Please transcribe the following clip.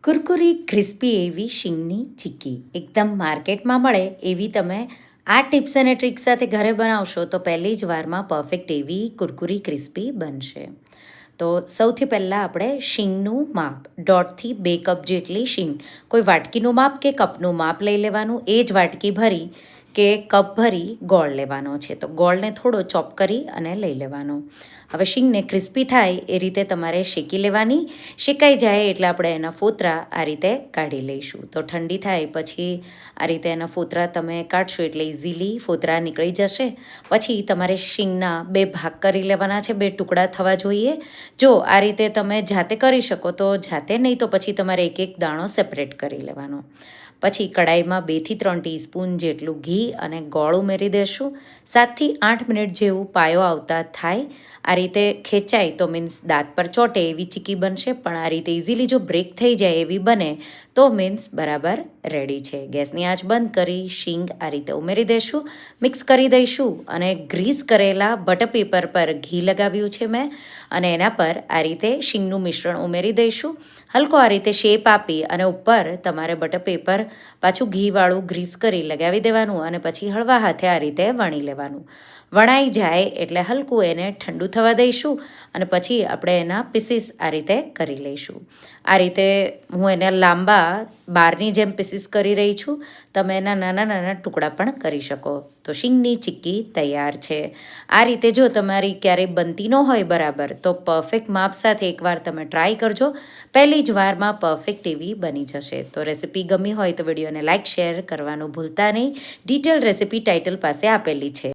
કુરકુરી crispy એવી શીંગની ચીક્કી એકદમ માર્કેટમાં મળે એવી તમે આ ટિપ્સ અને ટ્રિક્સ સાથે ઘરે બનાવશો તો પહેલી જ વારમાં પરફેક્ટ એવી કુરકુરી ક્રિસ્પી બનશે. તો સૌથી પહેલાં આપણે શીંગનું માપ 1.5થી 2 કપ જેટલી શીંગ, કોઈ વાટકીનું માપ કે કપનું માપ લઈ લેવાનું. એ જ વાટકી ભરી કે કપ ભરી ગોળ લેવાનો છે, તો ગોળને થોડો ચોપ કરી અને લઈ લેવાનો. હવે શીંગને ક્રિસ્પી થાય એ રીતે તમારે શેકી લેવાની. શેકાઈ જાય એટલે આપણે એના ફોતરા આ રીતે કાઢી લઈશું. તો ઠંડી થાય પછી આ રીતે એના ફોતરા તમે કાઢશો એટલે ઇઝીલી ફોતરા નીકળી જશે. પછી તમારે શીંગના 2 ભાગ કરી લેવાના છે, 2 ટુકડા થવા જોઈએ. જો આ રીતે તમે જાતે કરી શકો તો જાતે, નહીં તો પછી તમારે એક એક દાણો સેપરેટ કરી લેવાનો. પછી કડાઈમાં 2થી 3 ટીસ્પૂન જેટલું ઘી અને ગોળ ઉમેરી દેશું. 7થી 8 મિનિટ જેવું પાયો આવતા થાય. આ રીતે ખેંચાય તો મીન્સ દાંત પર ચોટે એવી ચીક્કી બનશે, પણ આ રીતે ઇઝીલી જો બ્રેક થઈ જાય એવી બને તો મીન્સ બરાબર રેડી છે. ગેસની આંચ બંધ કરી શીંગ આ રીતે ઉમેરી દઈશું, મિક્સ કરી દઈશું અને ગ્રીસ કરેલા બટર પેપર પર ઘી લગાવ્યું છે મેં, અને એના પર આ રીતે શીંગનું મિશ્રણ ઉમેરી દઈશું. હલકો આ રીતે શેપ આપી અને ઉપર તમારે બટર પેપર પાછું ઘીવાળું ગ્રીસ કરી લગાવી દેવાનું અને પછી હળવા હાથે આ રીતે વણી લેવાનું. વણાઈ જાય એટલે હલકું એને ઠંડુ થવા દઈશું અને પછી આપણે એના પીસીસ આ રીતે કરી લઈશું. આ રીતે હું એને લાંબા બારની જેમ પીસીસ કરી રહી છું. તમે એના નાના નાના ટુકડા પણ કરી શકો. તો શીંગની ચીક્કી તૈયાર છે. આ રીતે જો તમારી ક્યારેય બનતી ન હોય બરાબર તો પરફેક્ટ માપ સાથે એકવાર તમે ટ્રાય કરજો. પહેલી જ વારમાં પરફેક્ટ એવી બની જશે. તો રેસીપી ગમી હોય તો વિડીયોને લાઇક શેર કરવાનું ભૂલતા નહીં. ડિટેલ રેસીપી ટાઇટલ પાસે આપેલી છે.